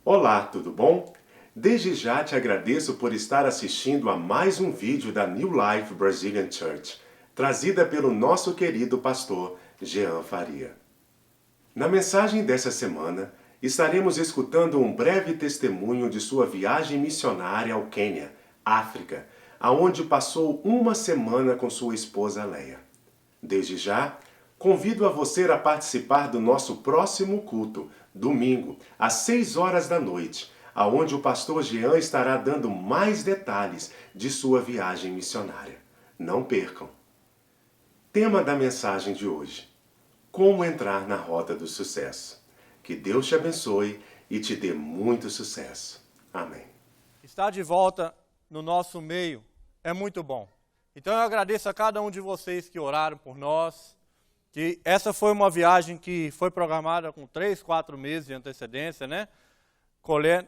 Olá, tudo bom? Desde já te agradeço por estar assistindo a mais um vídeo da New Life Brazilian Church, trazida pelo nosso querido pastor Jean Faria. Na mensagem dessa semana, estaremos escutando um breve testemunho de sua viagem missionária ao Quênia, África, aonde passou uma semana com sua esposa Leia. Desde já, convido a você a participar do nosso próximo culto, domingo, às 6 horas da noite, aonde o pastor Jean estará dando mais detalhes de sua viagem missionária. Não percam! Tema da mensagem de hoje: como entrar na rota do sucesso. Que Deus te abençoe e te dê muito sucesso. Amém. Estar de volta no nosso meio é muito bom. Então eu agradeço a cada um de vocês que oraram por nós, que essa foi uma viagem que foi programada com 3, 4 meses de antecedência, né?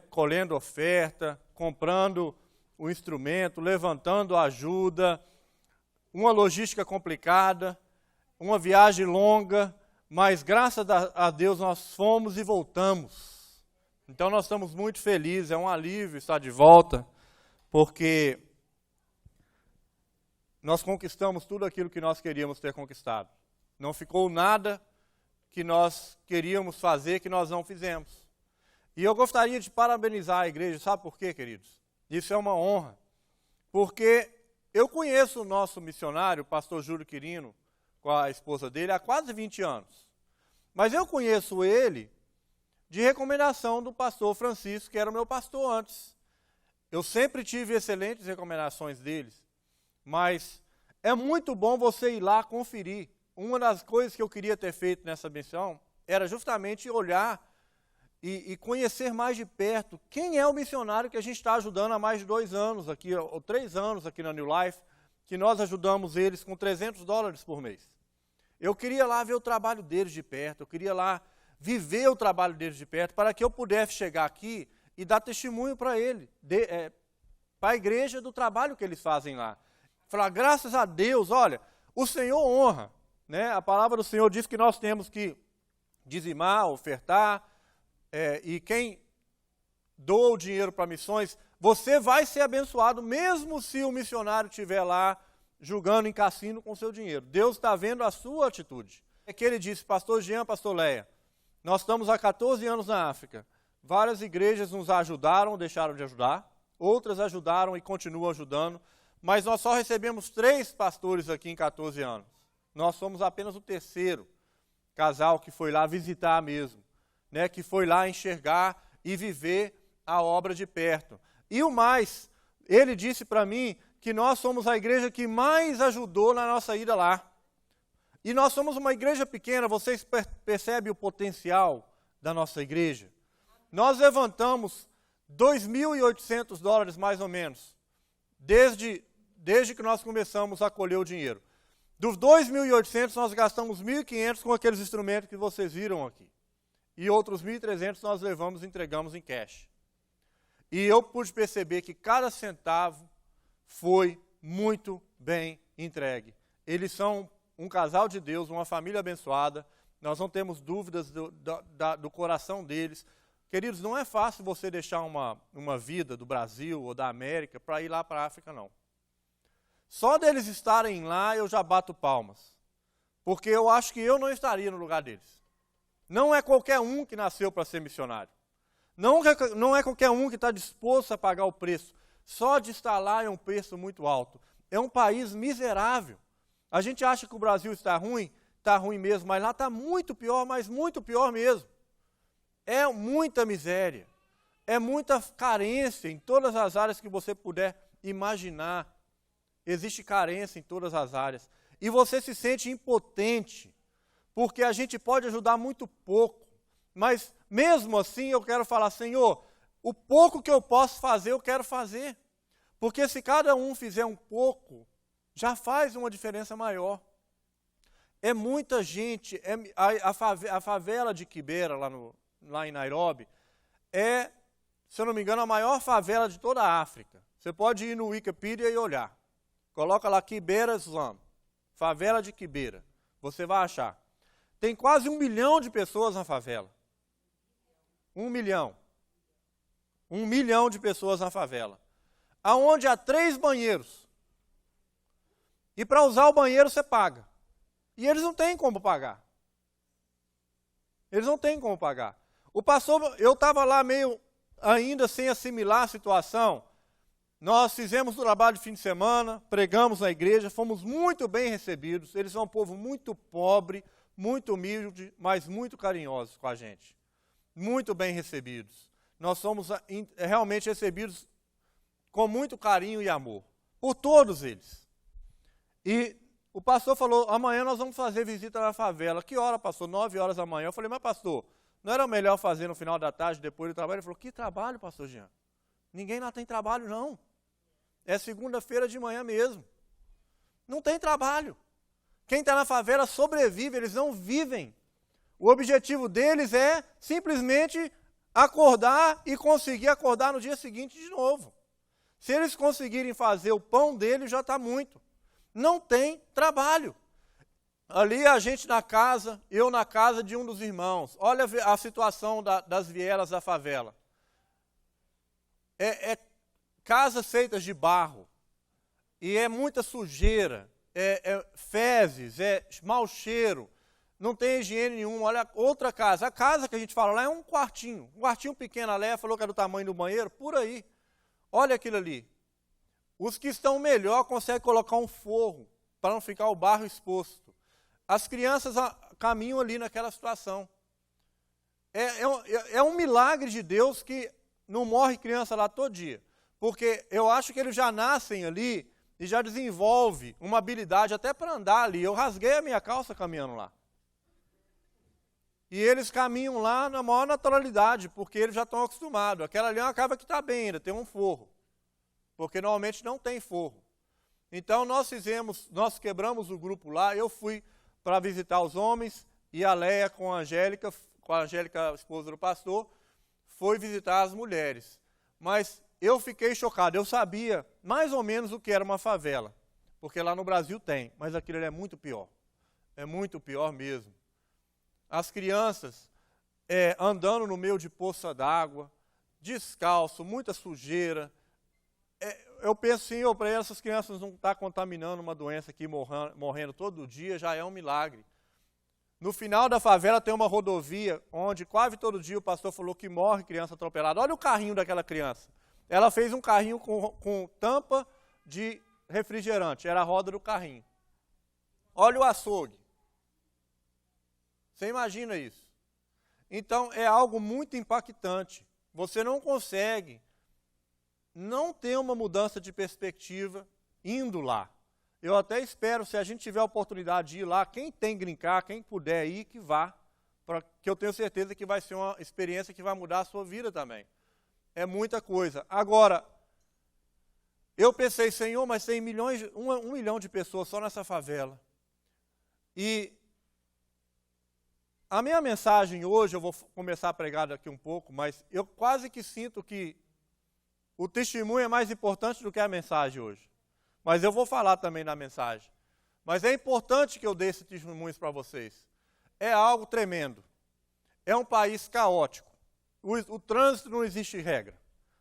Colhendo oferta, comprando o instrumento, levantando ajuda, uma logística complicada, uma viagem longa, mas graças a Deus nós fomos e voltamos. Então nós estamos muito felizes, é um alívio estar de volta, porque nós conquistamos tudo aquilo que nós queríamos ter conquistado. Não ficou nada que nós queríamos fazer que nós não fizemos. E eu gostaria de parabenizar a igreja, sabe por quê, queridos? Isso é uma honra. Porque eu conheço o nosso missionário, o pastor Júlio Quirino, com a esposa dele, há quase 20 anos. Mas eu conheço ele de recomendação do pastor Francisco, que era o meu pastor antes. Eu sempre tive excelentes recomendações deles. Mas é muito bom você ir lá conferir. Uma das coisas que eu queria ter feito nessa missão era justamente olhar e conhecer mais de perto quem é o missionário que a gente está ajudando há mais de 2 anos aqui, ou 3 anos aqui na New Life, que nós ajudamos eles com $300 por mês. Eu queria lá ver o trabalho deles de perto, eu queria lá viver o trabalho deles de perto, para que eu pudesse chegar aqui e dar testemunho para ele, para a igreja do trabalho que eles fazem lá. Falar, graças a Deus, olha, o Senhor honra, né? A palavra do Senhor diz que nós temos que dizimar, ofertar, e quem doa o dinheiro para missões, você vai ser abençoado, mesmo se o missionário estiver lá jogando em cassino com seu dinheiro. Deus está vendo a sua atitude. É que ele disse, pastor Jean, pastor Leia, nós estamos há 14 anos na África. Várias igrejas nos ajudaram, deixaram de ajudar, outras ajudaram e continuam ajudando, mas nós só recebemos 3 pastores aqui em 14 anos. Nós somos apenas o 3º casal que foi lá visitar mesmo, né, que foi lá enxergar e viver a obra de perto. E o mais, ele disse para mim que nós somos a igreja que mais ajudou na nossa ida lá. E nós somos uma igreja pequena, vocês percebem o potencial da nossa igreja? Nós levantamos $2.800 mais ou menos, desde que nós começamos a colher o dinheiro. Dos 2.800, nós gastamos 1.500 com aqueles instrumentos que vocês viram aqui. E outros 1.300 nós levamos e entregamos em cash. E eu pude perceber que cada centavo foi muito bem entregue. Eles são um casal de Deus, uma família abençoada. Nós não temos dúvidas do coração deles. Queridos, não é fácil você deixar uma vida do Brasil ou da América para ir lá para a África, não. Só deles estarem lá, eu já bato palmas. Porque eu acho que eu não estaria no lugar deles. Não é qualquer um que nasceu para ser missionário. Não é qualquer um que está disposto a pagar o preço. Só de estar lá é um preço muito alto. É um país miserável. A gente acha que o Brasil está ruim mesmo, mas lá está muito pior, mas muito pior mesmo. É muita miséria. É muita carência em todas as áreas que você puder imaginar. Existe carência em todas as áreas. E você se sente impotente, porque a gente pode ajudar muito pouco. Mas, mesmo assim, eu quero falar, Senhor, o pouco que eu posso fazer, eu quero fazer. Porque se cada um fizer um pouco, já faz uma diferença maior. É muita gente. A favela de Kibera, lá em Nairobi, é, se eu não me engano, a maior favela de toda a África. Você pode ir no Wikipedia e olhar. Coloca lá Kibera Slum, favela de Kibera. Você vai achar. Tem quase 1 milhão de pessoas na favela. 1 milhão. 1 milhão de pessoas na favela, aonde há 3 banheiros. E para usar o banheiro você paga. E eles não têm como pagar. Eles não têm como pagar. O pastor, eu estava lá meio ainda sem assimilar a situação. Nós fizemos o trabalho de fim de semana, pregamos na igreja, fomos muito bem recebidos. Eles são um povo muito pobre, muito humilde, mas muito carinhosos com a gente. Muito bem recebidos. Nós somos realmente recebidos com muito carinho e amor, por todos eles. E o pastor falou, amanhã nós vamos fazer visita na favela. Que hora, pastor? 9 horas da manhã. Eu falei, mas pastor, não era melhor fazer no final da tarde, depois do trabalho? Ele falou, que trabalho, pastor Jean? Ninguém lá tem trabalho, não. É segunda-feira de manhã mesmo. Não tem trabalho. Quem está na favela sobrevive, eles não vivem. O objetivo deles é simplesmente acordar e conseguir acordar no dia seguinte de novo. Se eles conseguirem fazer o pão deles, já está muito. Não tem trabalho. Ali a gente na casa, eu na casa de um dos irmãos. Olha a situação das vielas da favela. Casas feitas de barro. E é muita sujeira. Fezes, mau cheiro. Não tem higiene nenhuma. Olha outra casa. A casa que a gente fala lá é um quartinho. Um quartinho pequeno. A Leia falou que era do tamanho do banheiro. Por aí. Olha aquilo ali. Os que estão melhor conseguem colocar um forro para não ficar o barro exposto. As crianças caminham ali naquela situação. É um milagre de Deus que não morre criança lá todo dia. Porque eu acho que eles já nascem ali e já desenvolvem uma habilidade até para andar ali. Eu rasguei a minha calça caminhando lá. E eles caminham lá na maior naturalidade, porque eles já estão acostumados. Aquela ali é uma casa que está bem ainda, tem um forro. Porque normalmente não tem forro. Então nós quebramos o grupo lá, eu fui para visitar os homens, e a Leia com a Angélica, a esposa do pastor, foi visitar as mulheres. Mas eu fiquei chocado, eu sabia mais ou menos o que era uma favela, porque lá no Brasil tem, mas aquilo é muito pior. É muito pior mesmo. As crianças andando no meio de poça d'água, descalço, muita sujeira. Eu penso assim, para essas crianças não estar contaminando uma doença aqui, morrendo todo dia, já é um milagre. No final da favela tem uma rodovia, onde quase todo dia o pastor falou que morre criança atropelada. Olha o carrinho daquela criança. Ela fez um carrinho com tampa de refrigerante, era a roda do carrinho. Olha o açougue. Você imagina isso? Então é algo muito impactante. Você não consegue não ter uma mudança de perspectiva indo lá. Eu até espero, se a gente tiver a oportunidade de ir lá, quem tem green card, quem puder ir, que vá, porque eu tenho certeza que vai ser uma experiência que vai mudar a sua vida também. É muita coisa. Agora, eu pensei, Senhor, mas tem um milhão de pessoas só nessa favela. E a minha mensagem hoje, eu vou começar a pregar daqui um pouco, mas eu quase que sinto que o testemunho é mais importante do que a mensagem hoje. Mas eu vou falar também na mensagem. Mas é importante que eu dê esse testemunho para vocês. É algo tremendo. É um país caótico. O trânsito não existe regra.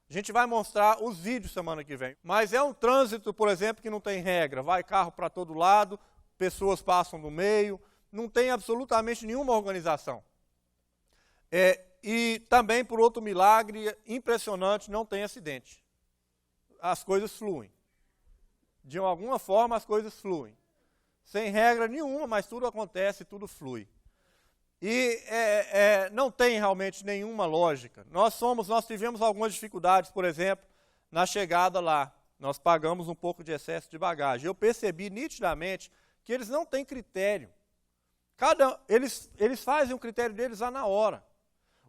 A gente vai mostrar os vídeos semana que vem. Mas é um trânsito, por exemplo, que não tem regra. Vai carro para todo lado, pessoas passam no meio, não tem absolutamente nenhuma organização. E também, por outro milagre impressionante, não tem acidente. As coisas fluem. De alguma forma, as coisas fluem. Sem regra nenhuma, mas tudo acontece, tudo flui. E não tem realmente nenhuma lógica. Nós tivemos algumas dificuldades, por exemplo, na chegada lá. Nós pagamos um pouco de excesso de bagagem. Eu percebi nitidamente que eles não têm critério. Eles fazem o critério deles lá na hora.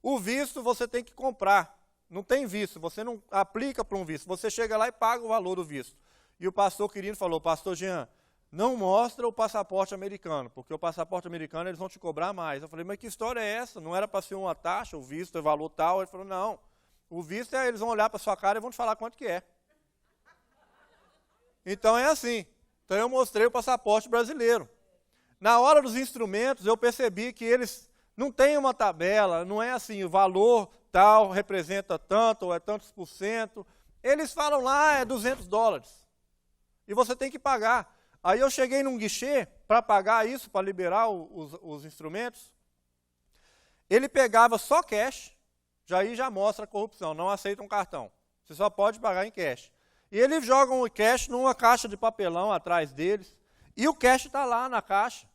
O visto você tem que comprar. Não tem visto, você não aplica para um visto. Você chega lá e paga o valor do visto. E o pastor querido falou, pastor Jean, não mostra o passaporte americano, porque o passaporte americano eles vão te cobrar mais. Eu falei, mas que história é essa? Não era para ser uma taxa, o visto é valor tal? Ele falou, não, o visto eles vão olhar para sua cara e vão te falar quanto que é. Então é assim. Então eu mostrei o passaporte brasileiro. Na hora dos instrumentos eu percebi que eles não têm uma tabela, não é assim, o valor tal representa tanto, ou é tantos por cento. Eles falam lá, é $200. E você tem que pagar. Aí eu cheguei num guichê para pagar isso, para liberar os instrumentos. Ele pegava só cash, já mostra a corrupção, não aceita um cartão. Você só pode pagar em cash. E eles jogam o cash numa caixa de papelão atrás deles, e o cash está lá na caixa.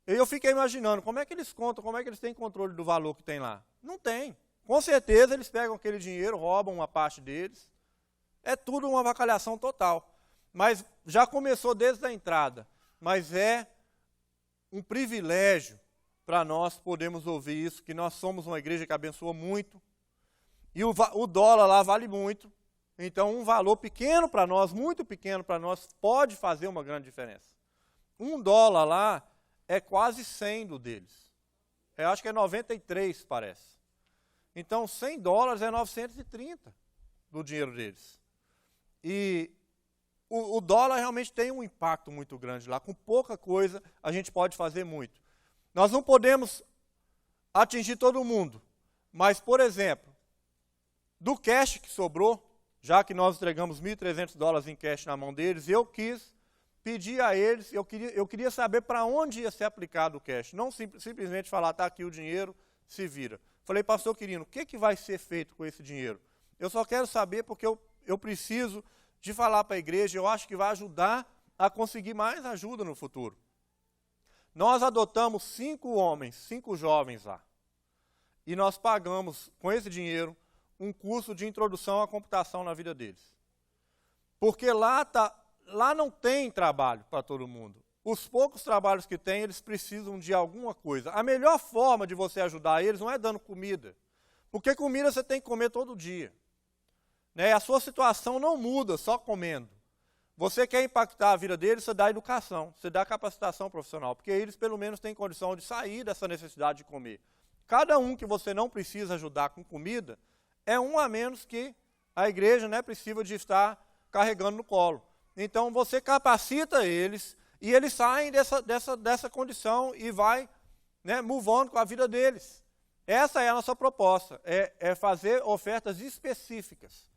E eu fiquei imaginando, como é que eles contam, como é que eles têm controle do valor que tem lá? Não tem. Com certeza eles pegam aquele dinheiro, roubam uma parte deles. É tudo uma avacalhação total. Mas já começou desde a entrada. Mas é um privilégio para nós podermos ouvir isso, que nós somos uma igreja que abençoa muito. E o dólar lá vale muito. Então, um valor pequeno para nós, muito pequeno para nós, pode fazer uma grande diferença. $1 lá é quase 100 do deles. Eu acho que é 93, parece. Então, $100 é 930 do dinheiro deles. E o dólar realmente tem um impacto muito grande lá. Com pouca coisa, a gente pode fazer muito. Nós não podemos atingir todo mundo. Mas, por exemplo, do cash que sobrou, já que nós entregamos $1.300 em cash na mão deles, eu quis pedir a eles, eu queria saber para onde ia ser aplicado o cash. Não simplesmente falar, está aqui o dinheiro, se vira. Falei, pastor Quirino, o que vai ser feito com esse dinheiro? Eu só quero saber porque eu preciso de falar para a igreja, eu acho que vai ajudar a conseguir mais ajuda no futuro. Nós adotamos 5 jovens lá. E nós pagamos, com esse dinheiro, um curso de introdução à computação na vida deles. Porque lá não tem trabalho para todo mundo. Os poucos trabalhos que tem, eles precisam de alguma coisa. A melhor forma de você ajudar eles não é dando comida. Porque comida você tem que comer todo dia. Né? A sua situação não muda só comendo. Você quer impactar a vida deles, você dá educação, você dá capacitação profissional. Porque eles, pelo menos, têm condição de sair dessa necessidade de comer. Cada um que você não precisa ajudar com comida, é um a menos que a igreja, né, precisa de estar carregando no colo. Então, você capacita eles e eles saem dessa condição e vai, né, move on com a vida deles. Essa é a nossa proposta, é fazer ofertas específicas.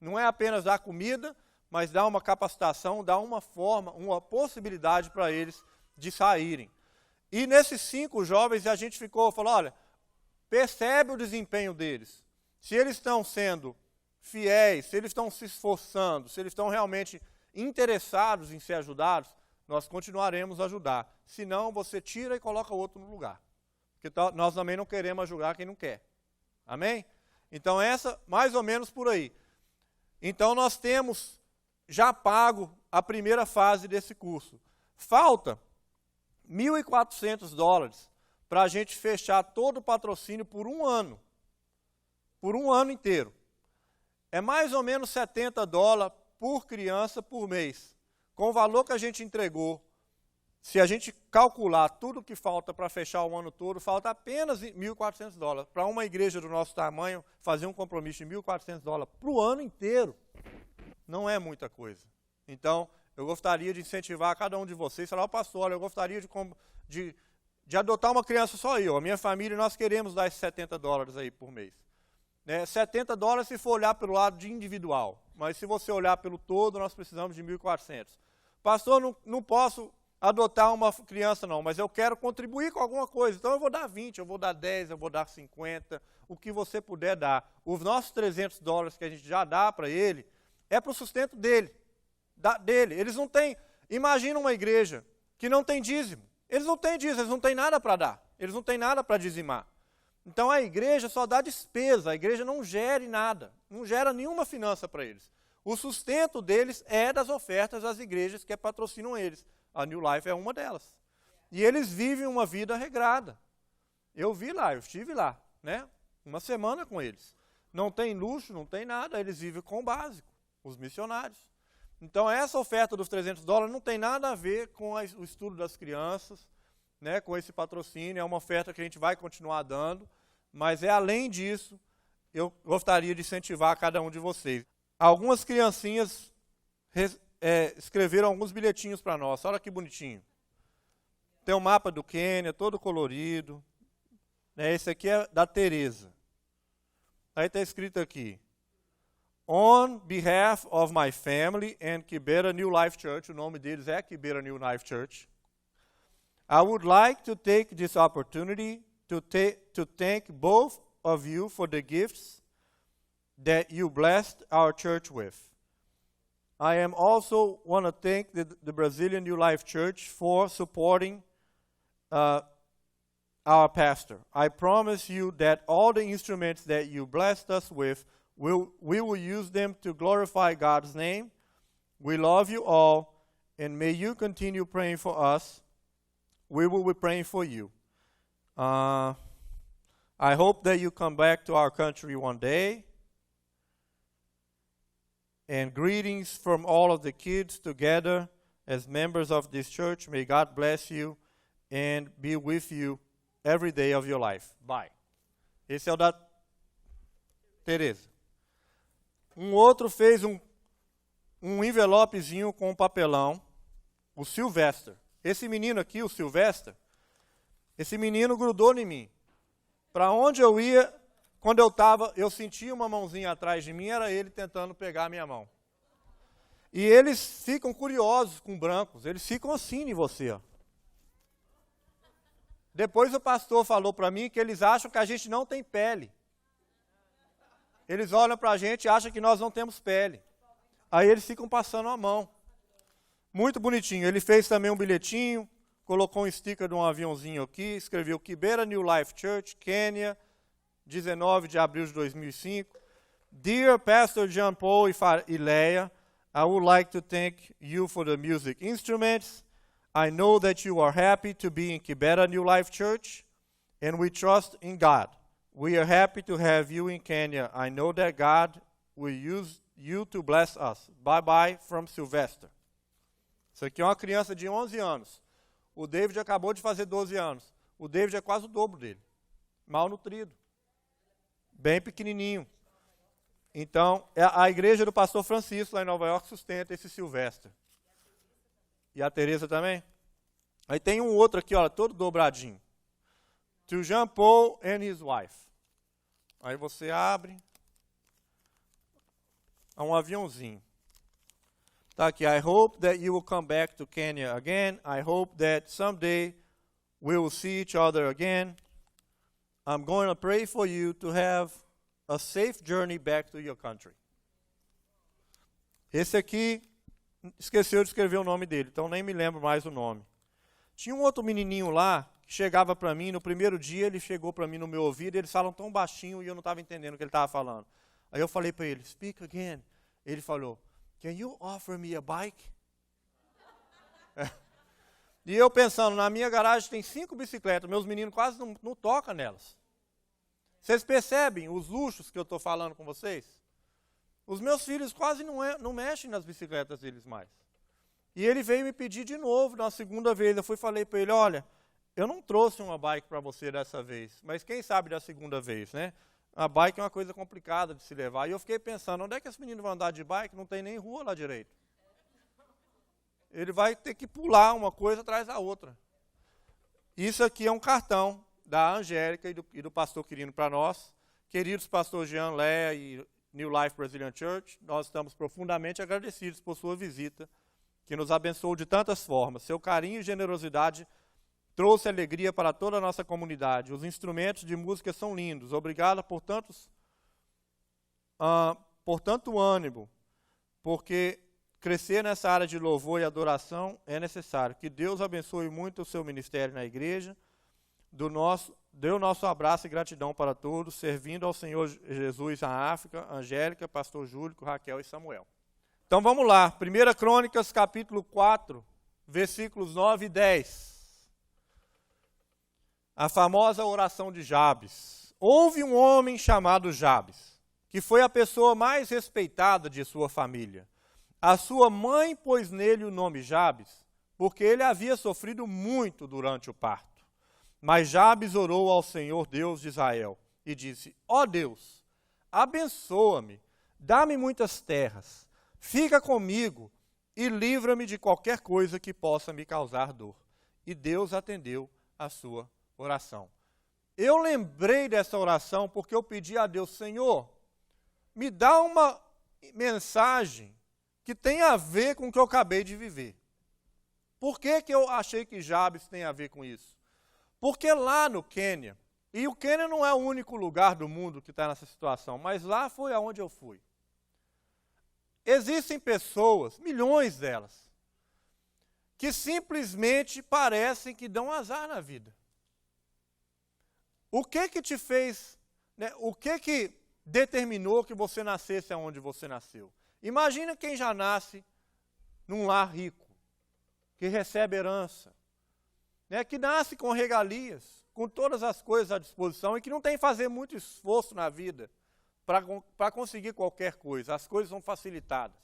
Não é apenas dar comida, mas dar uma capacitação, dar uma forma, uma possibilidade para eles de saírem. E nesses 5 jovens, a gente falou, olha, percebe o desempenho deles. Se eles estão sendo fiéis, se eles estão se esforçando, se eles estão realmente interessados em ser ajudados, nós continuaremos a ajudar. Se não, você tira e coloca o outro no lugar. Porque nós também não queremos ajudar quem não quer. Amém? Então, mais ou menos por aí. Então, nós temos já pago a primeira fase desse curso. Falta $1.400 para a gente fechar todo o patrocínio por um ano. Por um ano inteiro. É mais ou menos $70 por criança por mês. Com o valor que a gente entregou, se a gente calcular tudo que falta para fechar o ano todo, falta apenas $1.400. Para uma igreja do nosso tamanho, fazer um compromisso de $1.400 para o ano inteiro, não é muita coisa. Então, eu gostaria de incentivar cada um de vocês, falar, pastor, olha, eu gostaria de adotar uma criança só eu. A minha família, nós queremos dar esses $70 aí por mês. Né? $70 se for olhar pelo lado de individual, mas se você olhar pelo todo, nós precisamos de 1.400. Pastor, não posso adotar uma criança não, mas eu quero contribuir com alguma coisa, então eu vou dar 20, eu vou dar 10, eu vou dar 50, o que você puder dar. Os nossos $300 que a gente já dá para ele, é para o sustento dele. Eles não têm, imagina uma igreja que não tem dízimo. Eles não têm dízimo, eles não têm nada para dar, eles não têm nada para dizimar. Então a igreja só dá despesa, a igreja não gera nada, não gera nenhuma finança para eles. O sustento deles é das ofertas das igrejas que patrocinam eles. A New Life é uma delas. E eles vivem uma vida regrada. Eu estive lá, né? Uma semana com eles. Não tem luxo, não tem nada, eles vivem com o básico, os missionários. Então essa oferta dos $300 não tem nada a ver com o estudo das crianças, né, com esse patrocínio, é uma oferta que a gente vai continuar dando, mas além disso, eu gostaria de incentivar cada um de vocês. Algumas criancinhas escreveram alguns bilhetinhos para nós, olha que bonitinho. Tem um mapa do Quênia, todo colorido. Esse aqui é da Tereza. Aí está escrito aqui, on behalf of my family and Kibera New Life Church, o nome deles é Kibera New Life Church, I would like to take this opportunity to thank both of you for the gifts that you blessed our church with. I am also want to thank the Brazilian New Life Church for supporting our pastor. I promise you that all the instruments that you blessed us with, we will use them to glorify God's name. We love you all, and may you continue praying for us. We will be praying for you. I hope that you come back to our country one day. And greetings from all of the kids together as members of this church. May God bless you and be with you every day of your life. Bye. Esse é o da Tereza. Um outro fez um envelopezinho com um papelão, o Sylvester. Esse menino aqui, o Sylvester, esse menino grudou em mim. Para onde eu ia, quando eu sentia uma mãozinha atrás de mim, era ele tentando pegar a minha mão. E eles ficam curiosos com brancos, eles ficam assim em você. Ó. Depois o pastor falou para mim que eles acham que a gente não tem pele. Eles olham para a gente e acham que nós não temos pele. Aí eles ficam passando a mão. Muito bonitinho. Ele fez também um bilhetinho, colocou um sticker de um aviãozinho aqui, escreveu Kibera New Life Church, Quênia, 19 de abril de 2005. Dear Pastor Jean Paul e Leia, I would like to thank you for the music instruments. I know that you are happy to be in Kibera New Life Church, and we trust in God. We are happy to have you in Kenya. I know that God will use you to bless us. Bye-bye from Sylvester. Isso aqui é uma criança de 11 anos. O David acabou de fazer 12 anos. O David é quase o dobro dele. Mal nutrido. Bem pequenininho. Então, a igreja do pastor Francisco, lá em Nova York, sustenta esse Sylvester. E a Tereza também? Aí tem um outro aqui, olha, todo dobradinho. To Jean Paul and his wife. Aí você abre. É um aviãozinho. Tá aqui. I hope that you will come back to Kenya again. I hope that someday we will see each other again. I'm going to pray for you to have a safe journey back to your country. Esse aqui esqueceu de escrever o nome dele, então nem me lembro mais o nome. Tinha um outro menininho lá que chegava para mim, no primeiro dia ele chegou para mim no meu ouvido, eles falam tão baixinho e eu não estava entendendo o que ele estava falando. Aí eu falei para ele, speak again. Ele falou, can you offer me a bike? E eu pensando, na minha garagem tem 5 bicicletas, meus meninos quase não tocam nelas. Vocês percebem os luxos que eu estou falando com vocês? Os meus filhos quase não mexem nas bicicletas deles mais. E ele veio me pedir de novo, na segunda vez. Eu falei para ele, olha, eu não trouxe uma bike para você dessa vez, mas quem sabe da segunda vez, né? A bike é uma coisa complicada de se levar. E eu fiquei pensando, onde é que esse menino vai andar de bike? Não tem nem rua lá direito. Ele vai ter que pular uma coisa atrás da outra. Isso aqui é um cartão da Angélica e do pastor Quirino para nós. Queridos pastor Jean, Léa e New Life Brazilian Church, nós estamos profundamente agradecidos por sua visita, que nos abençoou de tantas formas. Seu carinho e generosidade trouxe alegria para toda a nossa comunidade. Os instrumentos de música são lindos. Obrigado por tanto ânimo, porque crescer nessa área de louvor e adoração é necessário. Que Deus abençoe muito o seu ministério na igreja. Dê o nosso abraço e gratidão para todos, servindo ao Senhor Jesus na África, Angélica, pastor Júlio, Raquel e Samuel. Então vamos lá, 1 Crônicas, capítulo 4, versículos 9 e 10. A famosa oração de Jabes. Houve um homem chamado Jabes, que foi a pessoa mais respeitada de sua família. A sua mãe pôs nele o nome Jabes, porque ele havia sofrido muito durante o parto. Mas Jabes orou ao Senhor Deus de Israel e disse, ó Deus, abençoa-me, dá-me muitas terras, fica comigo e livra-me de qualquer coisa que possa me causar dor. E Deus atendeu a sua oração. eu lembrei dessa oração porque eu pedi a Deus, Senhor, me dá uma mensagem que tem a ver com o que eu acabei de viver. Por que eu achei que Jabes tem a ver com isso? Porque lá no Quênia, e o Quênia não é o único lugar do mundo que está nessa situação, mas lá foi aonde eu fui. Existem pessoas, milhões delas, que simplesmente parecem que dão azar na vida. O que te fez, né, o que determinou que você nascesse aonde você nasceu? Imagina quem já nasce num lar rico, que recebe herança, né, que nasce com regalias, com todas as coisas à disposição e que não tem que fazer muito esforço na vida para conseguir qualquer coisa. As coisas são facilitadas.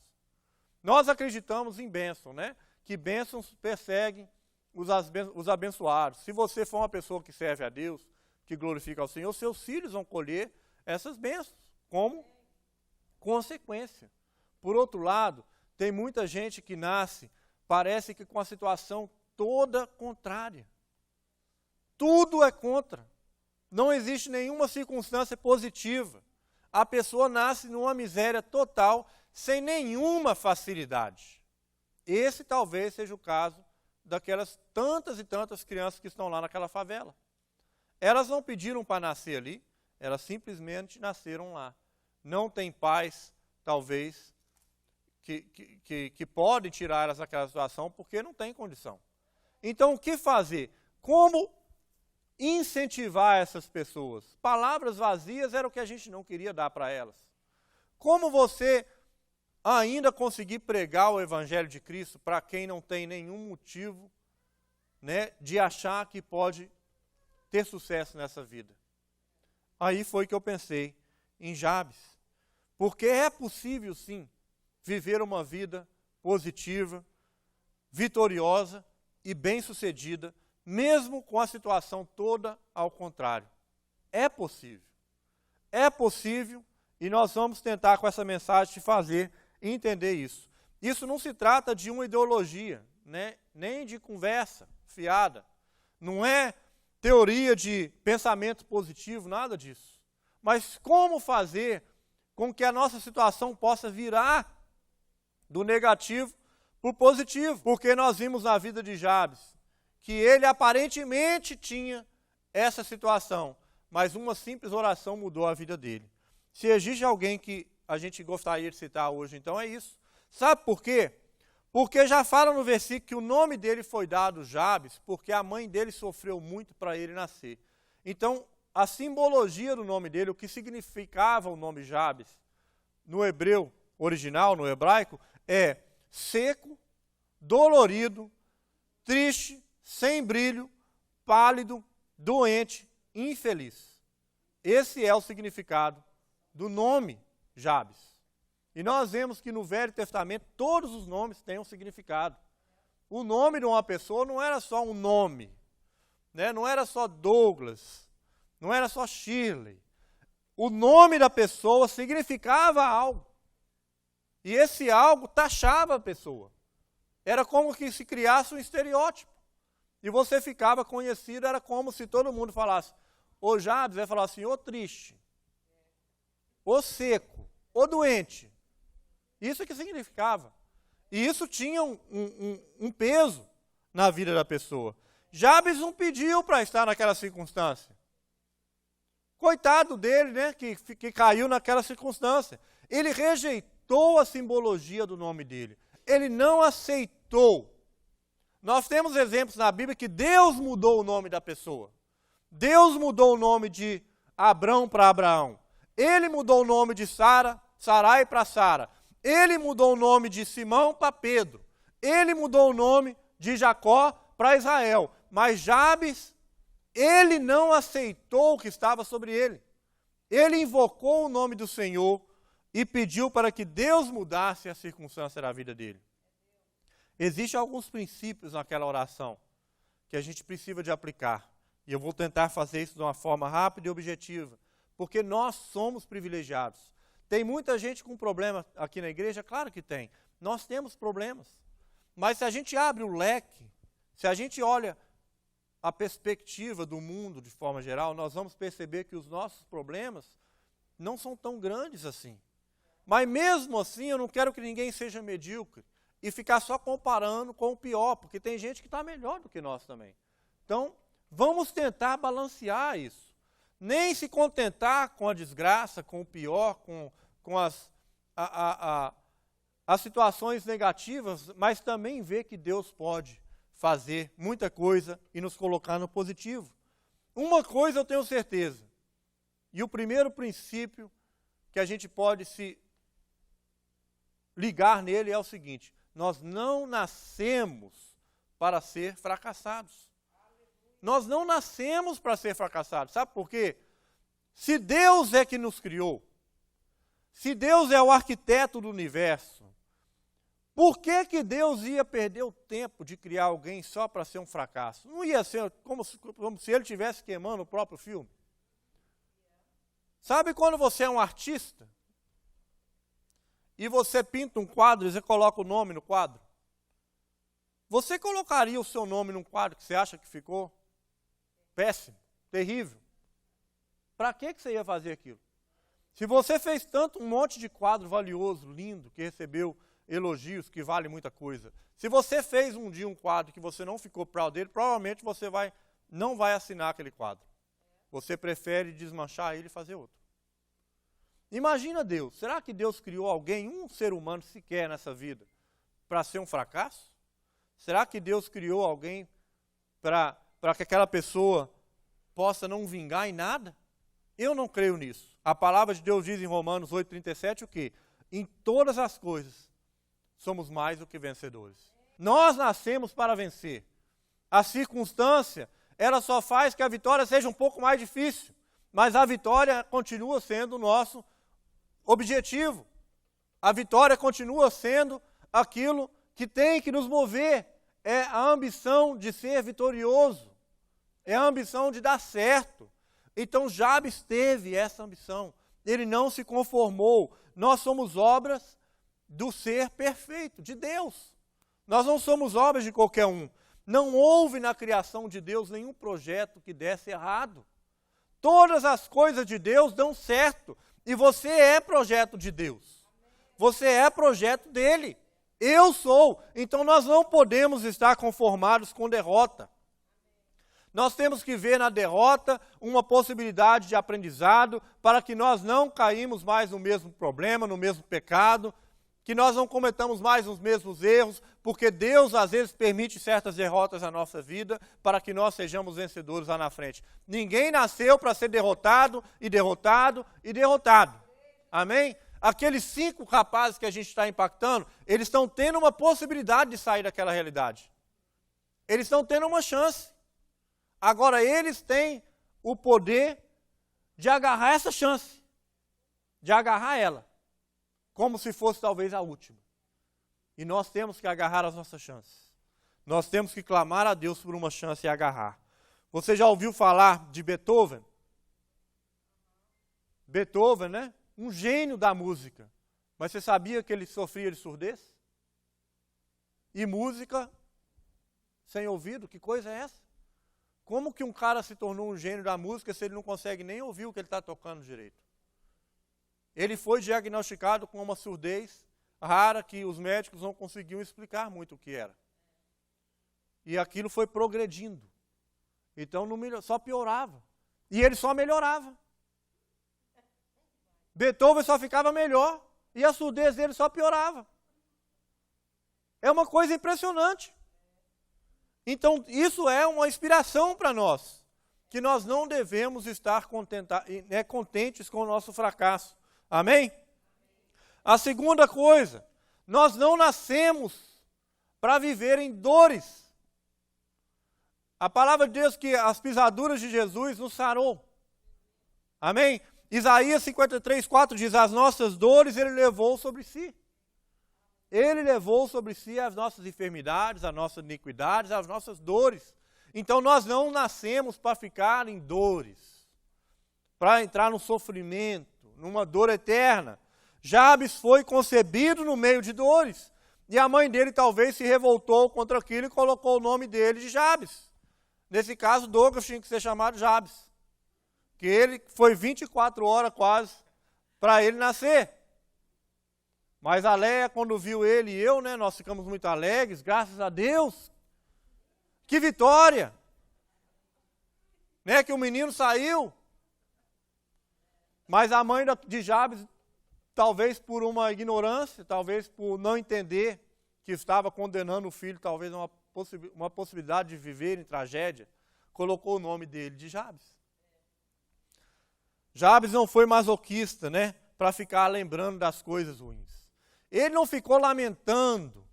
Nós acreditamos em bênção, né? Que bênçãos perseguem os abençoados. Se você for uma pessoa que serve a Deus, que glorifica ao Senhor, seus filhos vão colher essas bênçãos como consequência. Por outro lado, tem muita gente que nasce, parece que com a situação toda contrária. Tudo é contra. Não existe nenhuma circunstância positiva. A pessoa nasce numa miséria total, sem nenhuma facilidade. Esse talvez seja o caso daquelas tantas e tantas crianças que estão lá naquela favela. Elas não pediram para nascer ali, elas simplesmente nasceram lá. Não tem pais, talvez, que podem tirar elas daquela situação porque não tem condição. Então, o que fazer? Como incentivar essas pessoas? Palavras vazias era o que a gente não queria dar para elas. Como você ainda conseguir pregar o Evangelho de Cristo para quem não tem nenhum motivo, né, de achar que pode ter sucesso nessa vida? Aí foi que eu pensei em Jabes. Porque é possível, sim, viver uma vida positiva, vitoriosa e bem-sucedida, mesmo com a situação toda ao contrário. É possível. É possível e nós vamos tentar com essa mensagem te fazer entender isso. Isso não se trata de uma ideologia, né? Nem de conversa fiada. Não é teoria de pensamento positivo, nada disso. Mas como fazer com que a nossa situação possa virar do negativo para o positivo? Porque nós vimos na vida de Jabes que ele aparentemente tinha essa situação, mas uma simples oração mudou a vida dele. Se existe alguém que a gente gostaria de citar hoje, então é isso. Sabe por quê? Porque já fala no versículo que o nome dele foi dado Jabes, porque a mãe dele sofreu muito para ele nascer. Então, a simbologia do nome dele, o que significava o nome Jabes, no hebreu original, no hebraico, é seco, dolorido, triste, sem brilho, pálido, doente, infeliz. Esse é o significado do nome Jabes. E nós vemos que no Velho Testamento todos os nomes têm um significado. O nome de uma pessoa não era só um nome, né? Não era só Douglas, não era só Shirley. O nome da pessoa significava algo. E esse algo taxava a pessoa. Era como que se criasse um estereótipo. E você ficava conhecido, era como se todo mundo falasse, ô Jabes, vai falar assim, ô triste, ô seco, ô doente. Isso que significava. E isso tinha um peso na vida da pessoa. Jabes não pediu para estar naquela circunstância. Coitado dele, né, que caiu naquela circunstância. Ele rejeitou a simbologia do nome dele. Ele não aceitou. Nós temos exemplos na Bíblia que Deus mudou o nome da pessoa. Deus mudou o nome de Abrão para Abraão. Ele mudou o nome de Sarai para Sara. Ele mudou o nome de Simão para Pedro. Ele mudou o nome de Jacó para Israel. Mas Jabes, ele não aceitou o que estava sobre ele. Ele invocou o nome do Senhor e pediu para que Deus mudasse a circunstância da vida dele. Existem alguns princípios naquela oração que a gente precisa de aplicar. E eu vou tentar fazer isso de uma forma rápida e objetiva. Porque nós somos privilegiados. Tem muita gente com problema aqui na igreja? Claro que tem. Nós temos problemas. Mas se a gente abre o leque, se a gente olha a perspectiva do mundo de forma geral, nós vamos perceber que os nossos problemas não são tão grandes assim. Mas mesmo assim, eu não quero que ninguém seja medíocre e ficar só comparando com o pior, porque tem gente que está melhor do que nós também. Então, vamos tentar balancear isso. Nem se contentar com a desgraça, com o pior, com as situações negativas, mas também ver que Deus pode fazer muita coisa e nos colocar no positivo. Uma coisa eu tenho certeza, e o primeiro princípio que a gente pode se ligar nele é o seguinte: nós não nascemos para ser fracassados. Nós não nascemos para ser fracassados. Sabe por quê? Se Deus é que nos criou, se Deus é o arquiteto do universo, por que Deus ia perder o tempo de criar alguém só para ser um fracasso? Não ia ser como se ele estivesse queimando o próprio filme. Sabe quando você é um artista e você pinta um quadro e você coloca o nome no quadro? Você colocaria o seu nome num quadro que você acha que ficou péssimo, terrível? Para que você ia fazer aquilo? Se você fez um monte de quadro valioso, lindo, que recebeu elogios, que vale muita coisa. Se você fez um dia um quadro que você não ficou proud dele, provavelmente você não vai assinar aquele quadro. Você prefere desmanchar ele e fazer outro. Imagina Deus. Será que Deus criou alguém, um ser humano sequer nessa vida, para ser um fracasso? Será que Deus criou alguém para que aquela pessoa possa não vingar em nada? Eu não creio nisso. A palavra de Deus diz em Romanos 8,37 o quê? Em todas as coisas somos mais do que vencedores. Nós nascemos para vencer. A circunstância, ela só faz que a vitória seja um pouco mais difícil, mas a vitória continua sendo o nosso objetivo. A vitória continua sendo aquilo que tem que nos mover. É a ambição de ser vitorioso. É a ambição de dar certo. Então Jabes teve essa ambição. Ele não se conformou. Nós somos obras do ser perfeito, de Deus. Nós não somos obras de qualquer um. Não houve na criação de Deus nenhum projeto que desse errado. Todas as coisas de Deus dão certo. E você é projeto de Deus. Você é projeto dele. Eu sou. Então nós não podemos estar conformados com derrota. Nós temos que ver na derrota uma possibilidade de aprendizado para que nós não caímos mais no mesmo problema, no mesmo pecado, que nós não cometamos mais os mesmos erros, porque Deus às vezes permite certas derrotas na nossa vida para que nós sejamos vencedores lá na frente. Ninguém nasceu para ser derrotado e derrotado e derrotado. Amém? Aqueles 5 rapazes que a gente está impactando, eles estão tendo uma possibilidade de sair daquela realidade. Eles estão tendo uma chance. Agora, eles têm o poder de agarrar essa chance, de agarrar ela, como se fosse talvez a última. E nós temos que agarrar as nossas chances. Nós temos que clamar a Deus por uma chance e agarrar. Você já ouviu falar de Beethoven? Beethoven, né? Um gênio da música. Mas você sabia que ele sofria de surdez? E música sem ouvido, que coisa é essa? Como que um cara se tornou um gênio da música se ele não consegue nem ouvir o que ele está tocando direito? Ele foi diagnosticado com uma surdez rara que os médicos não conseguiam explicar muito o que era. E aquilo foi progredindo. Então só piorava. E ele só melhorava. Beethoven só ficava melhor e a surdez dele só piorava. É uma coisa impressionante. Então, isso é uma inspiração para nós, que nós não devemos estar contentes com o nosso fracasso. Amém? A segunda coisa, nós não nascemos para viver em dores. A palavra de Deus que as pisaduras de Jesus nos sarou. Amém? Isaías 53:4 diz, as nossas dores ele levou sobre si. Ele levou sobre si as nossas enfermidades, as nossas iniquidades, as nossas dores. Então nós não nascemos para ficar em dores, para entrar no sofrimento, numa dor eterna. Jabes foi concebido no meio de dores. E a mãe dele talvez se revoltou contra aquilo e colocou o nome dele de Jabes. Nesse caso, Douglas tinha que ser chamado Jabes, que ele foi 24 horas quase para ele nascer. Mas a Leia, quando viu ele e eu, né, nós ficamos muito alegres, graças a Deus. Que vitória! Né, que o menino saiu. Mas a mãe de Jabes, talvez por uma ignorância, talvez por não entender que estava condenando o filho, talvez a uma possibilidade de viver em tragédia, colocou o nome dele de Jabes. Jabes não foi masoquista, né, para ficar lembrando das coisas ruins. Ele não ficou lamentando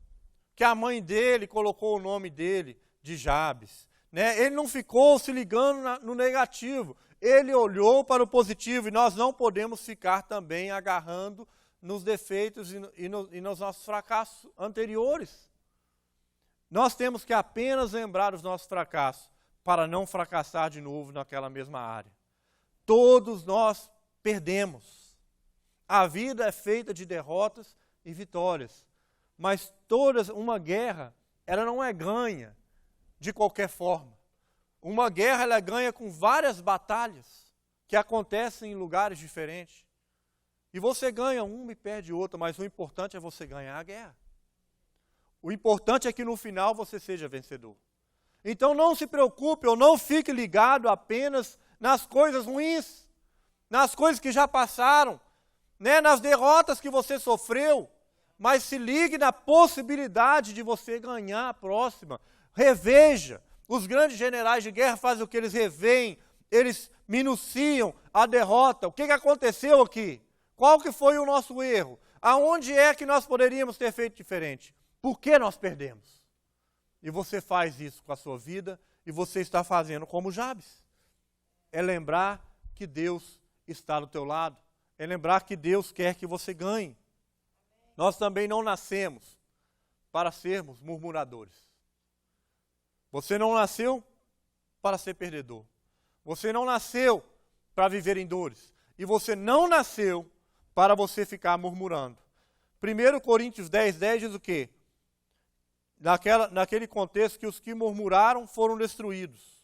que a mãe dele colocou o nome dele de Jabes, né? Ele não ficou se ligando no negativo. Ele olhou para o positivo, e nós não podemos ficar também agarrando nos defeitos e nos nossos fracassos anteriores. Nós temos que apenas lembrar os nossos fracassos para não fracassar de novo naquela mesma área. Todos nós perdemos. A vida é feita de derrotas e vitórias, mas uma guerra, ela não é ganha de qualquer forma. Uma guerra, ela é ganha com várias batalhas que acontecem em lugares diferentes. E você ganha uma e perde outra, mas o importante é você ganhar a guerra. O importante é que no final você seja vencedor. Então não se preocupe ou não fique ligado apenas nas coisas ruins, nas coisas que já passaram, né, nas derrotas que você sofreu, mas se ligue na possibilidade de você ganhar a próxima. Reveja. Os grandes generais de guerra fazem o que? Eles reveem, eles minuciam a derrota. O que aconteceu aqui? Qual que foi o nosso erro? Aonde é que nós poderíamos ter feito diferente? Por que nós perdemos? E você faz isso com a sua vida, e você está fazendo como Jabes. É lembrar que Deus está do teu lado. É lembrar que Deus quer que você ganhe. Nós também não nascemos para sermos murmuradores. Você não nasceu para ser perdedor. Você não nasceu para viver em dores. E você não nasceu para você ficar murmurando. 1 Coríntios 10:10 diz o quê? Naquele contexto que os que murmuraram foram destruídos.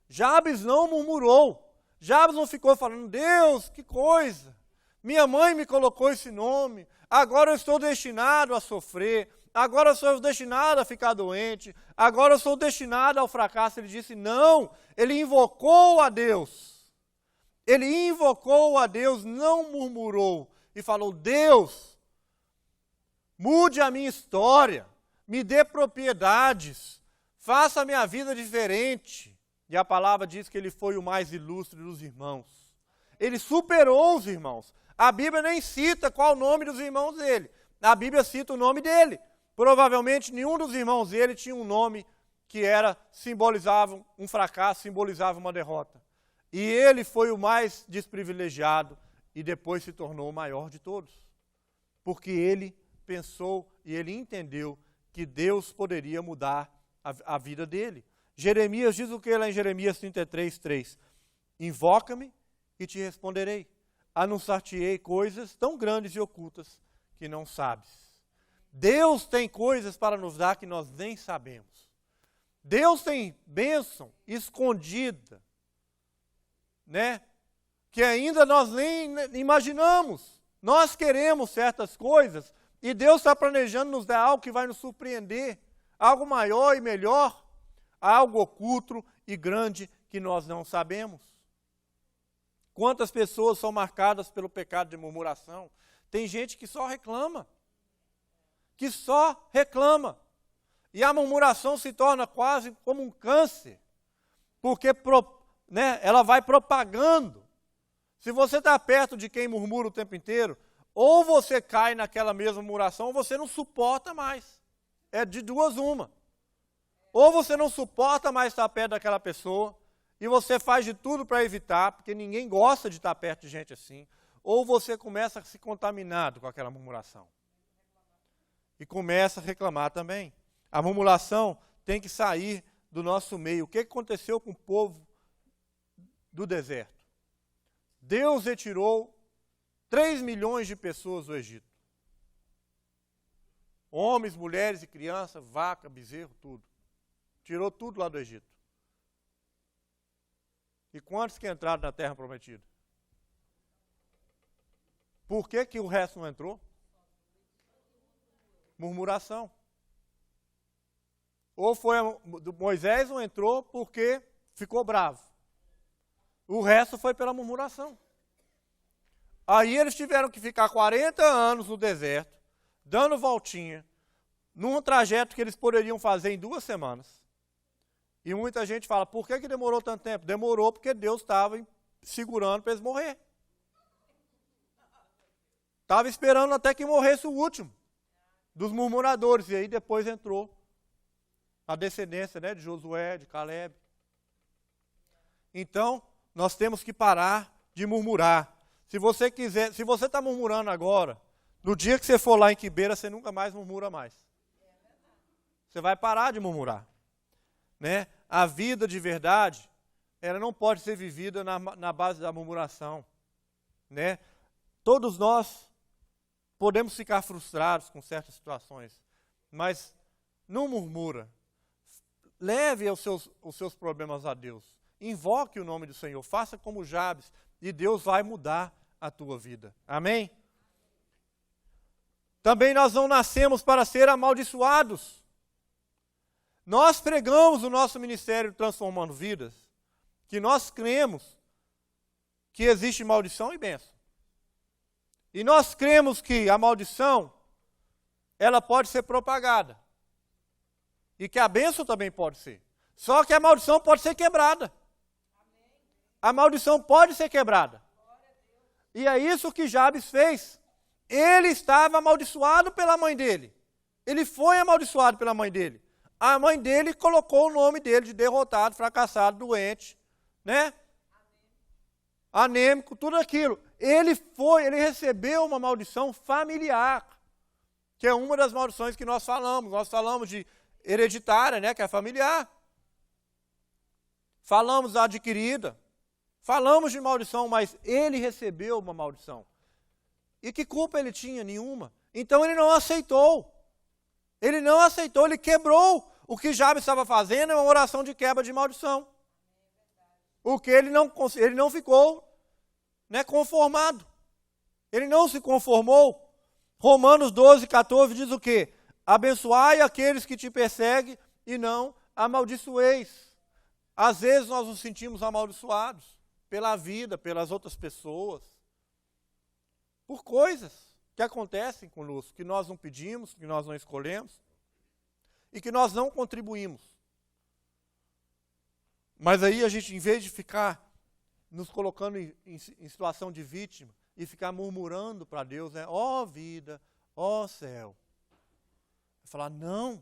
Jabes não murmurou. Jabes não ficou falando, Deus, que coisa. Minha mãe me colocou esse nome. Agora eu estou destinado a sofrer. Agora eu sou destinado a ficar doente. Agora eu sou destinado ao fracasso. Ele disse não. Ele invocou a Deus. Ele invocou a Deus, não murmurou. E falou, Deus, mude a minha história. Me dê propriedades. Faça a minha vida diferente. E a palavra diz que ele foi o mais ilustre dos irmãos. Ele superou os irmãos. A Bíblia nem cita qual o nome dos irmãos dele. A Bíblia cita o nome dele. Provavelmente nenhum dos irmãos dele tinha um nome que simbolizava um fracasso, simbolizava uma derrota. E ele foi o mais desprivilegiado e depois se tornou o maior de todos. Porque ele pensou e ele entendeu que Deus poderia mudar a vida dele. Jeremias diz o que lá em Jeremias 33:3? Invoca-me e te responderei. Anunciar-te-ei coisas tão grandes e ocultas que não sabes. Deus tem coisas para nos dar que nós nem sabemos. Deus tem bênção escondida, né? Que ainda nós nem imaginamos. Nós queremos certas coisas e Deus está planejando nos dar algo que vai nos surpreender, algo maior e melhor, algo oculto e grande que nós não sabemos. Quantas pessoas são marcadas pelo pecado de murmuração? Tem gente que só reclama. Que só reclama. E a murmuração se torna quase como um câncer. Porque ela vai propagando. Se você está perto de quem murmura o tempo inteiro, ou você cai naquela mesma murmuração, ou você não suporta mais. É de duas uma. Ou você não suporta mais estar perto daquela pessoa, e você faz de tudo para evitar, porque ninguém gosta de estar perto de gente assim, ou você começa a se contaminado com aquela murmuração. E começa a reclamar também. A murmuração tem que sair do nosso meio. O que aconteceu com o povo do deserto? Deus retirou 3 milhões de pessoas do Egito. Homens, mulheres e crianças, vaca, bezerro, tudo. Tirou tudo lá do Egito. E quantos que entraram na terra prometida? Por que que o resto não entrou? Murmuração. Ou Moisés não entrou porque ficou bravo. O resto foi pela murmuração. Aí eles tiveram que ficar 40 anos no deserto, dando voltinha, num trajeto que eles poderiam fazer em 2 semanas. E muita gente fala, por que demorou tanto tempo? Demorou porque Deus estava segurando para eles morrer. Estava esperando até que morresse o último dos murmuradores. E aí depois entrou a descendência, né, de Josué, de Caleb. Então, nós temos que parar de murmurar. Se você está murmurando agora, no dia que você for lá em Quibeira, você nunca mais murmura mais. Você vai parar de murmurar. Né? A vida de verdade, ela não pode ser vivida na base da murmuração. Né? Todos nós podemos ficar frustrados com certas situações, mas não murmura. Leve os seus problemas a Deus. Invoque o nome do Senhor. Faça como Jabes e Deus vai mudar a tua vida. Amém? Também nós não nascemos para ser amaldiçoados. Nós pregamos o nosso ministério Transformando Vidas, que nós cremos que existe maldição e bênção. E nós cremos que a maldição, ela pode ser propagada. E que a bênção também pode ser. Só que a maldição pode ser quebrada. A maldição pode ser quebrada. E é isso que Jabes fez. Ele estava amaldiçoado pela mãe dele. Ele foi amaldiçoado pela mãe dele. A mãe dele colocou o nome dele de derrotado, fracassado, doente, né? Anêmico, tudo aquilo. Ele recebeu uma maldição familiar, que é uma das maldições que nós falamos. Nós falamos de hereditária, né, que é familiar. Falamos da adquirida. Falamos de maldição, mas ele recebeu uma maldição. E que culpa ele tinha? Nenhuma. Então ele não aceitou. Ele não aceitou, ele quebrou. O que Jabes estava fazendo é uma oração de quebra de maldição. Porque ele não ficou, né, conformado. Ele não se conformou. Romanos 12, 14 diz o quê? Abençoai aqueles que te perseguem e não amaldiçoeis. Às vezes nós nos sentimos amaldiçoados pela vida, pelas outras pessoas, por coisas que acontecem conosco, que nós não pedimos, que nós não escolhemos e que nós não contribuímos. Mas aí a gente, em vez de ficar nos colocando em situação de vítima e ficar murmurando para Deus, né? Ó vida, ó céu. Falar, não,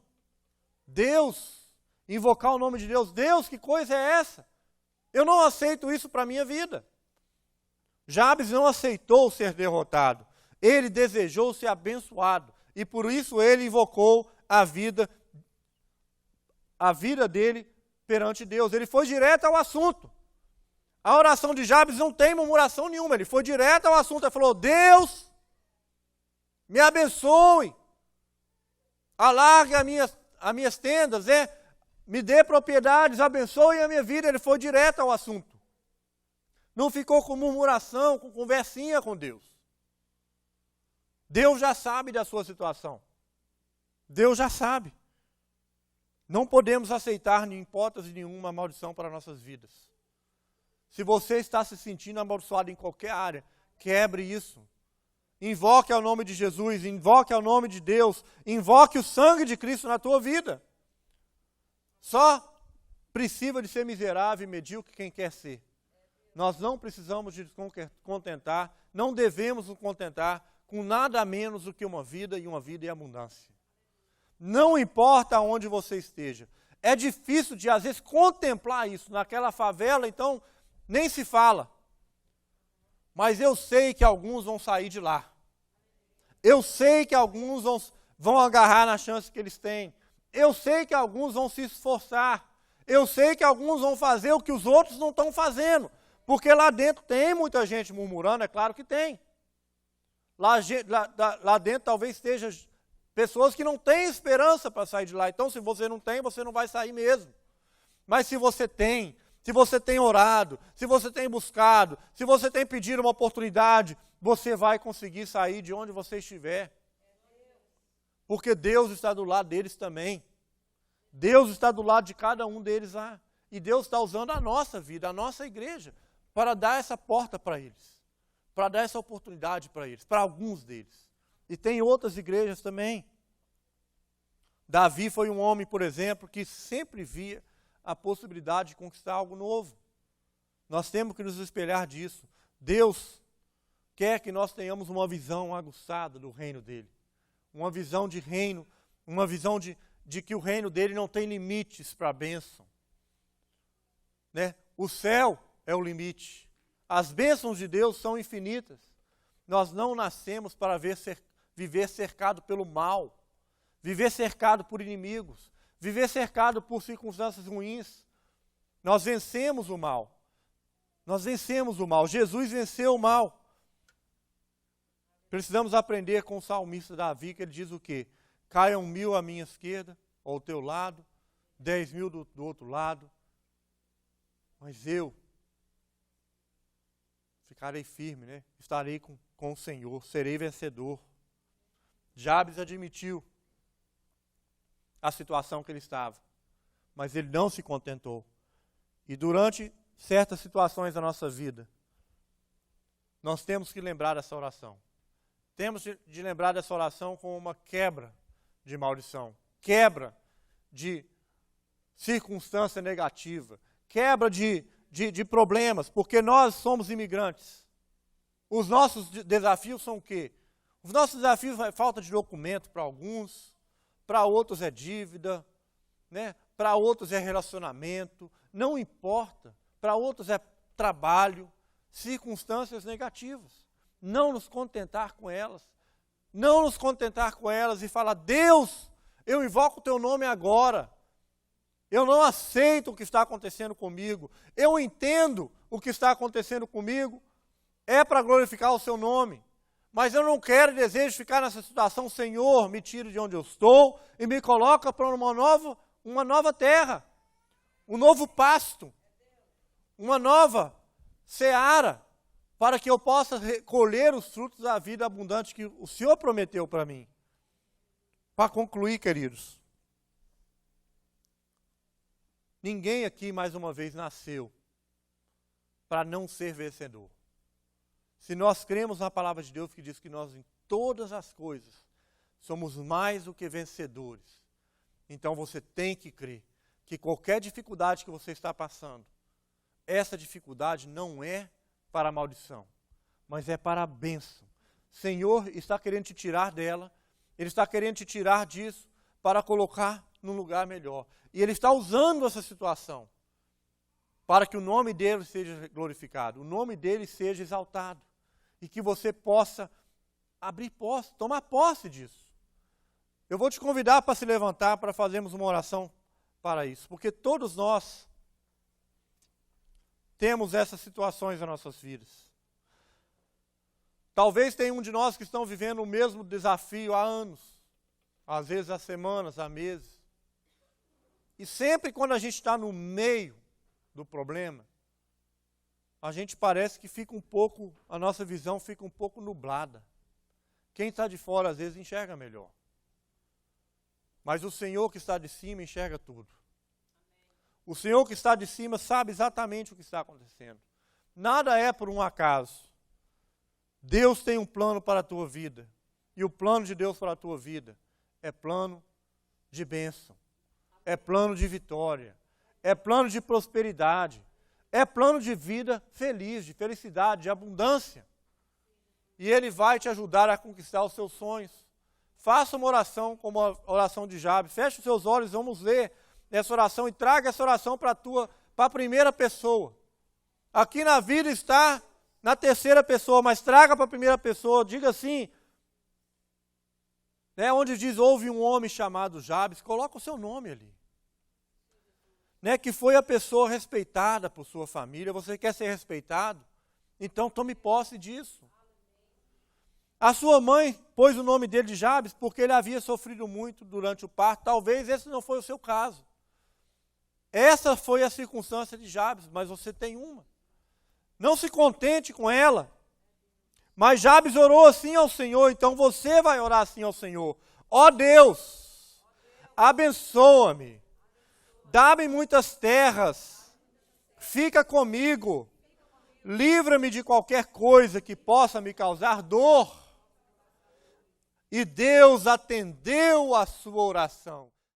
Deus, invocar o nome de Deus. Deus, que coisa é essa? Eu não aceito isso para a minha vida. Jabes não aceitou ser derrotado. Ele desejou ser abençoado. E por isso ele invocou a vida dele perante Deus. Ele foi direto ao assunto. A oração de Jabes não tem murmuração nenhuma. Ele foi direto ao assunto. Ele falou, Deus, me abençoe. Alargue as minhas tendas, me dê propriedades, abençoe a minha vida. Ele foi direto ao assunto. Não ficou com murmuração, com conversinha com Deus. Deus já sabe da sua situação. Deus já sabe. Não podemos aceitar, em hipótese nenhuma, maldição para nossas vidas. Se você está se sentindo amaldiçoado em qualquer área, quebre isso. Invoque ao nome de Jesus, invoque ao nome de Deus, invoque o sangue de Cristo na tua vida. Só precisa de ser miserável e medíocre quem quer ser. Nós não precisamos de nos contentar, não devemos nos contentar com nada menos do que uma vida e uma vida em abundância. Não importa onde você esteja. É difícil de, às vezes, contemplar isso. Naquela favela, então, nem se fala. Mas eu sei que alguns vão sair de lá. Eu sei que alguns vão agarrar na chance que eles têm. Eu sei que alguns vão se esforçar. Eu sei que alguns vão fazer o que os outros não estão fazendo. Porque lá dentro tem muita gente murmurando, é claro que tem. Lá dentro talvez esteja pessoas que não têm esperança para sair de lá. Então, se você não tem, você não vai sair mesmo. Mas se você tem, se você tem orado, se você tem buscado, se você tem pedido uma oportunidade, você vai conseguir sair de onde você estiver. Porque Deus está do lado deles também. Deus está do lado de cada um deles lá. E Deus está usando a nossa vida, a nossa igreja, para dar essa porta para eles. Para dar essa oportunidade para eles, para alguns deles. E tem outras igrejas também. Davi foi um homem, por exemplo, que sempre via a possibilidade de conquistar algo novo. Nós temos que nos espelhar disso. Deus quer que nós tenhamos uma visão aguçada do reino dele. Uma visão de reino, uma visão de que o reino dele não tem limites para a bênção. Né? O céu é o limite. As bênçãos de Deus são infinitas. Nós não nascemos para viver cercado pelo mal, viver cercado por inimigos, viver cercado por circunstâncias ruins. Nós vencemos o mal. Nós vencemos o mal. Jesus venceu o mal. Precisamos aprender com o salmista Davi, que ele diz o quê? Caiam 1000 à minha esquerda, ao teu lado, 10.000 do outro lado, mas eu ficarei firme, né? Estarei com o Senhor, serei vencedor. Jabes admitiu a situação que ele estava, mas ele não se contentou. E durante certas situações da nossa vida, nós temos que lembrar dessa oração. Temos de lembrar dessa oração como uma quebra de maldição, quebra de circunstância negativa, quebra de problemas, porque nós somos imigrantes. Os nossos desafios são o quê? Os nossos desafios é falta de documento para alguns, para outros é dívida, né? Para outros é relacionamento, não importa, para outros é trabalho, circunstâncias negativas. Não nos contentar com elas, não nos contentar com elas e falar, Deus, eu invoco o teu nome agora, eu não aceito o que está acontecendo comigo, eu entendo o que está acontecendo comigo, é para glorificar o seu nome, mas eu não quero e desejo ficar nessa situação, Senhor, me tire de onde eu estou e me coloca para uma nova terra, um novo pasto, uma nova seara, para que eu possa colher os frutos da vida abundante que o Senhor prometeu para mim. Para concluir, queridos, ninguém aqui, mais uma vez, nasceu para não ser vencedor. Se nós cremos na palavra de Deus que diz que nós, em todas as coisas, somos mais do que vencedores, então você tem que crer que qualquer dificuldade que você está passando, essa dificuldade não é para a maldição, mas é para a bênção. O Senhor está querendo te tirar dela, Ele está querendo te tirar disso para colocar num lugar melhor. E Ele está usando essa situação para que o nome dEle seja glorificado, o nome dEle seja exaltado e que você possa abrir posse, tomar posse disso. Eu vou te convidar para se levantar para fazermos uma oração para isso, porque todos nós temos essas situações nas nossas vidas. Talvez tenha um de nós que estão vivendo o mesmo desafio há anos, às vezes há semanas, há meses. E sempre quando a gente está no meio do problema, a gente parece que a nossa visão fica um pouco nublada. Quem está de fora às vezes enxerga melhor. Mas o Senhor que está de cima enxerga tudo. O Senhor que está de cima sabe exatamente o que está acontecendo. Nada é por um acaso. Deus tem um plano para a tua vida. E o plano de Deus para a tua vida é plano de bênção. É plano de vitória. É plano de prosperidade. É plano de vida feliz, de felicidade, de abundância. E Ele vai te ajudar a conquistar os seus sonhos. Faça uma oração como a oração de Jabes. Feche os seus olhos, vamos ler essa oração e traga essa oração para a primeira pessoa. Aqui na vida está na terceira pessoa, mas traga para a primeira pessoa, diga assim, né, onde diz, houve um homem chamado Jabes, coloca o seu nome ali. Né, que foi a pessoa respeitada por sua família, você quer ser respeitado? Então tome posse disso. A sua mãe pôs o nome dele de Jabes porque ele havia sofrido muito durante o parto, talvez esse não foi o seu caso. Essa foi a circunstância de Jabes, mas você tem uma. Não se contente com ela. Mas Jabes orou assim ao Senhor, então você vai orar assim ao Senhor. Ó Deus, abençoa-me, dá-me muitas terras, fica comigo, livra-me de qualquer coisa que possa me causar dor. E Deus atendeu a sua oração.